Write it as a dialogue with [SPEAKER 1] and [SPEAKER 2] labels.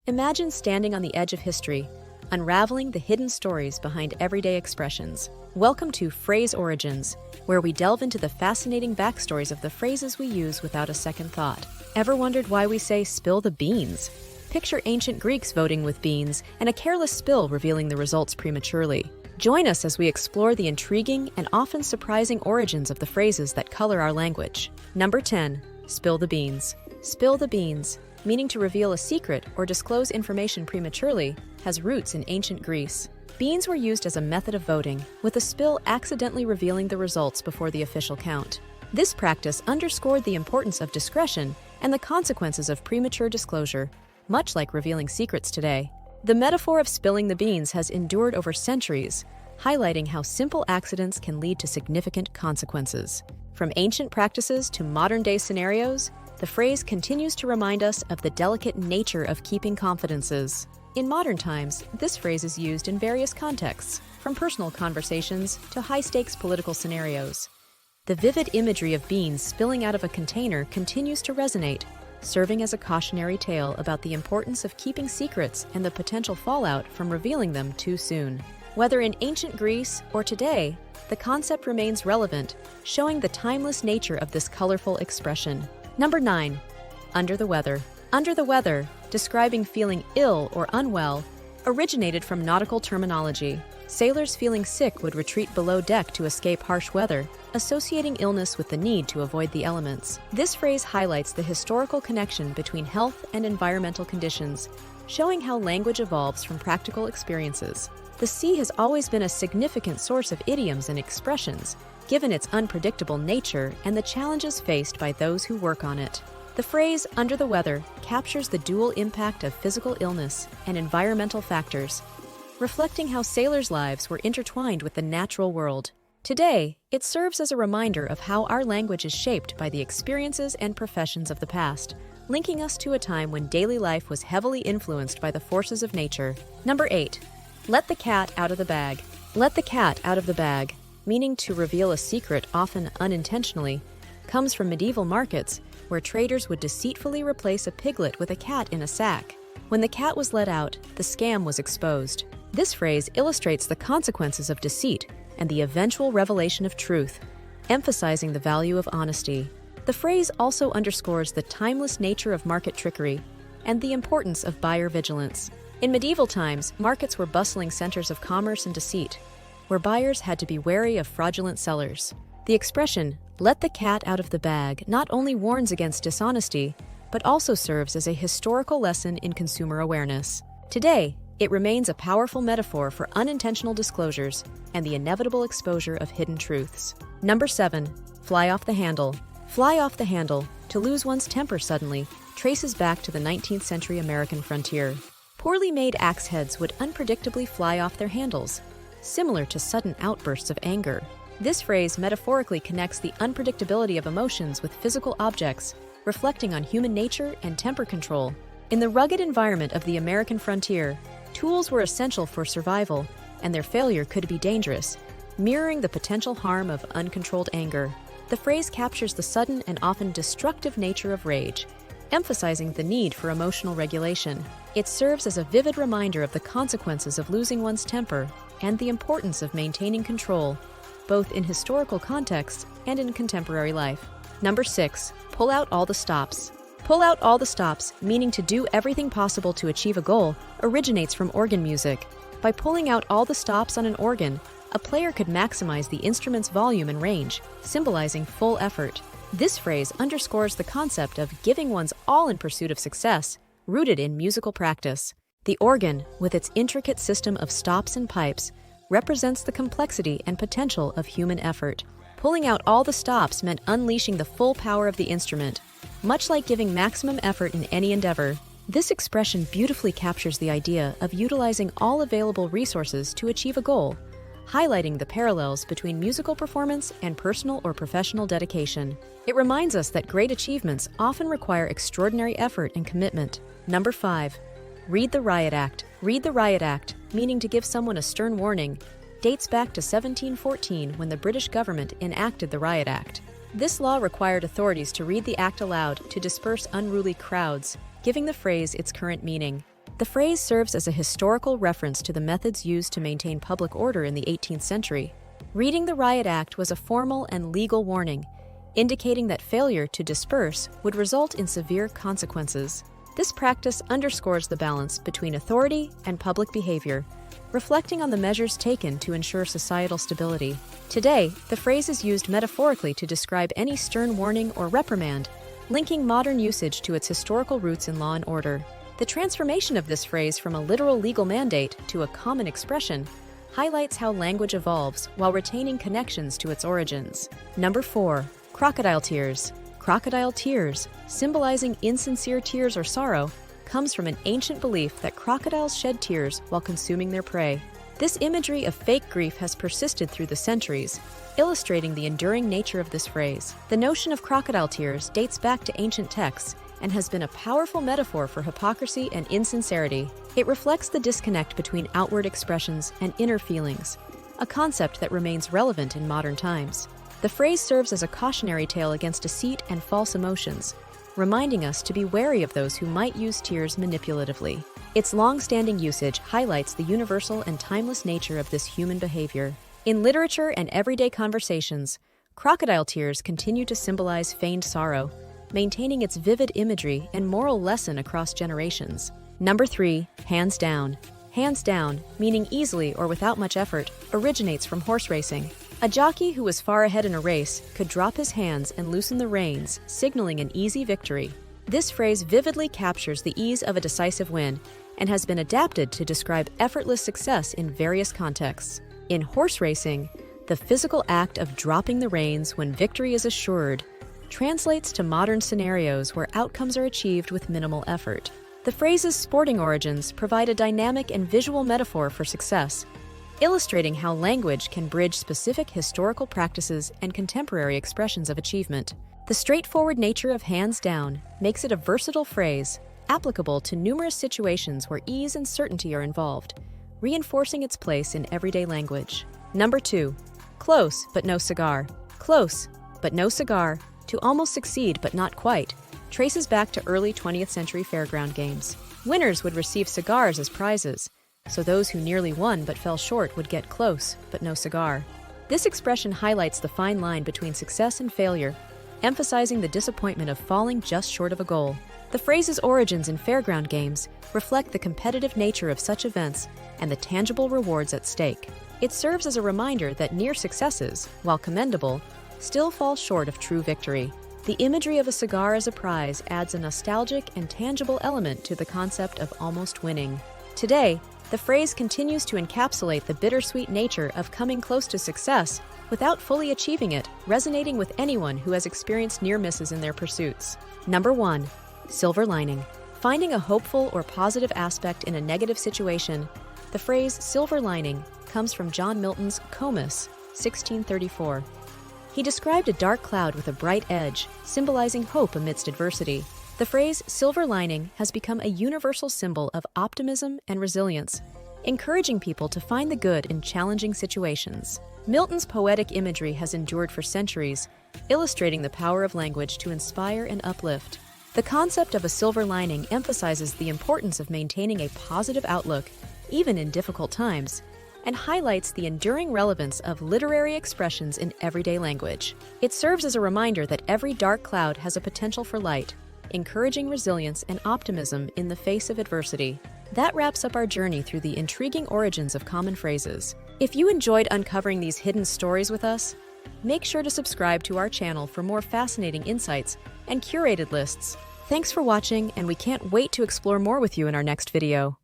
[SPEAKER 1] Imagine standing on the edge of history, unraveling the hidden stories behind everyday expressions. Welcome to Phrase Origins, where we delve into the fascinating backstories of the phrases we use without a second thought. Ever wondered why we say spill the beans? Picture ancient Greeks voting with beans and a careless spill revealing the results prematurely. Join us as we explore the intriguing and often surprising origins of the phrases that color our language. Number 10. Spill the beans. Spill the beans, meaning to reveal a secret or disclose information prematurely, has roots in ancient Greece. Beans were used as a method of voting, with a spill accidentally revealing the results before the official count. This practice underscored the importance of discretion and the consequences of premature disclosure, much like revealing secrets today. The metaphor of spilling the beans has endured over centuries, highlighting how simple accidents can lead to significant consequences. From ancient practices to modern-day scenarios, the phrase continues to remind us of the delicate nature of keeping confidences. In modern times, this phrase is used in various contexts, from personal conversations to high-stakes political scenarios. The vivid imagery of beans spilling out of a container continues to resonate, serving as a cautionary tale about the importance of keeping secrets and the potential fallout from revealing them too soon. Whether in ancient Greece or today, the concept remains relevant, showing the timeless nature of this colorful expression. Number 9. Under the weather. Under the weather, describing feeling ill or unwell, originated from nautical terminology. Sailors feeling sick would retreat below deck to escape harsh weather, associating illness with the need to avoid the elements. This phrase highlights the historical connection between health and environmental conditions, showing how language evolves from practical experiences. The sea has always been a significant source of idioms and expressions, given its unpredictable nature and the challenges faced by those who work on it. The phrase "under the weather" captures the dual impact of physical illness and environmental factors, reflecting how sailors' lives were intertwined with the natural world. Today, it serves as a reminder of how our language is shaped by the experiences and professions of the past, linking us to a time when daily life was heavily influenced by the forces of nature. Number 8. Let the cat out of the bag. Let the cat out of the bag, meaning to reveal a secret often unintentionally, comes from medieval markets where traders would deceitfully replace a piglet with a cat in a sack. When the cat was let out, the scam was exposed. This phrase illustrates the consequences of deceit and the eventual revelation of truth, emphasizing the value of honesty. The phrase also underscores the timeless nature of market trickery and the importance of buyer vigilance. In medieval times, markets were bustling centers of commerce and deceit, where buyers had to be wary of fraudulent sellers. The expression, "let the cat out of the bag," not only warns against dishonesty, but also serves as a historical lesson in consumer awareness. Today, it remains a powerful metaphor for unintentional disclosures and the inevitable exposure of hidden truths. Number 7. Fly off the handle. Fly off the handle, to lose one's temper suddenly, traces back to the 19th century American frontier. Poorly made axe heads would unpredictably fly off their handles, similar to sudden outbursts of anger. This phrase metaphorically connects the unpredictability of emotions with physical objects, reflecting on human nature and temper control. In the rugged environment of the American frontier, tools were essential for survival, and their failure could be dangerous, mirroring the potential harm of uncontrolled anger. The phrase captures the sudden and often destructive nature of rage, emphasizing the need for emotional regulation. It serves as a vivid reminder of the consequences of losing one's temper and the importance of maintaining control, both in historical contexts and in contemporary life. Number 6. Pull out all the stops. Pull out all the stops, meaning to do everything possible to achieve a goal, originates from organ music. By pulling out all the stops on an organ, a player could maximize the instrument's volume and range, symbolizing full effort. This phrase underscores the concept of giving one's all in pursuit of success, rooted in musical practice. The organ, with its intricate system of stops and pipes, represents the complexity and potential of human effort. Pulling out all the stops meant unleashing the full power of the instrument, much like giving maximum effort in any endeavor. This expression beautifully captures the idea of utilizing all available resources to achieve a goal, highlighting the parallels between musical performance and personal or professional dedication. It reminds us that great achievements often require extraordinary effort and commitment. Number 5. Read the Riot Act. Read the Riot Act, meaning to give someone a stern warning, dates back to 1714 when the British government enacted the Riot Act. This law required authorities to read the act aloud to disperse unruly crowds, giving the phrase its current meaning. The phrase serves as a historical reference to the methods used to maintain public order in the 18th century. Reading the Riot Act was a formal and legal warning, indicating that failure to disperse would result in severe consequences. This practice underscores the balance between authority and public behavior, reflecting on the measures taken to ensure societal stability. Today, the phrase is used metaphorically to describe any stern warning or reprimand, linking modern usage to its historical roots in law and order. The transformation of this phrase from a literal legal mandate to a common expression highlights how language evolves while retaining connections to its origins. Number 4. Crocodile tears. Crocodile tears, symbolizing insincere tears or sorrow, comes from an ancient belief that crocodiles shed tears while consuming their prey. This imagery of fake grief has persisted through the centuries, illustrating the enduring nature of this phrase. The notion of crocodile tears dates back to ancient texts and has been a powerful metaphor for hypocrisy and insincerity. It reflects the disconnect between outward expressions and inner feelings, a concept that remains relevant in modern times. The phrase serves as a cautionary tale against deceit and false emotions, reminding us to be wary of those who might use tears manipulatively. Its long-standing usage highlights the universal and timeless nature of this human behavior. In literature and everyday conversations, crocodile tears continue to symbolize feigned sorrow, maintaining its vivid imagery and moral lesson across generations. Number 3. Hands down. Hands down, meaning easily or without much effort, originates from horse racing. A jockey who was far ahead in a race could drop his hands and loosen the reins, signaling an easy victory. This phrase vividly captures the ease of a decisive win and has been adapted to describe effortless success in various contexts. In horse racing, the physical act of dropping the reins when victory is assured translates to modern scenarios where outcomes are achieved with minimal effort. The phrase's sporting origins provide a dynamic and visual metaphor for success, illustrating how language can bridge specific historical practices and contemporary expressions of achievement. The straightforward nature of hands down makes it a versatile phrase, applicable to numerous situations where ease and certainty are involved, reinforcing its place in everyday language. Number 2. Close, but no cigar. Close, but no cigar, to almost succeed but not quite, traces back to early 20th century fairground games. Winners would receive cigars as prizes, so those who nearly won but fell short would get close, but no cigar. This expression highlights the fine line between success and failure, emphasizing the disappointment of falling just short of a goal. The phrase's origins in fairground games reflect the competitive nature of such events and the tangible rewards at stake. It serves as a reminder that near successes, while commendable, still fall short of true victory. The imagery of a cigar as a prize adds a nostalgic and tangible element to the concept of almost winning. Today, the phrase continues to encapsulate the bittersweet nature of coming close to success without fully achieving it, resonating with anyone who has experienced near misses in their pursuits. Number 1. Silver lining. Finding a hopeful or positive aspect in a negative situation, the phrase silver lining comes from John Milton's Comus, 1634. He described a dark cloud with a bright edge, symbolizing hope amidst adversity. The phrase silver lining has become a universal symbol of optimism and resilience, encouraging people to find the good in challenging situations. Milton's poetic imagery has endured for centuries, illustrating the power of language to inspire and uplift. The concept of a silver lining emphasizes the importance of maintaining a positive outlook, even in difficult times, and highlights the enduring relevance of literary expressions in everyday language. It serves as a reminder that every dark cloud has a potential for light, encouraging resilience and optimism in the face of adversity. That wraps up our journey through the intriguing origins of common phrases. If you enjoyed uncovering these hidden stories with us, make sure to subscribe to our channel for more fascinating insights and curated lists. Thanks for watching, and we can't wait to explore more with you in our next video.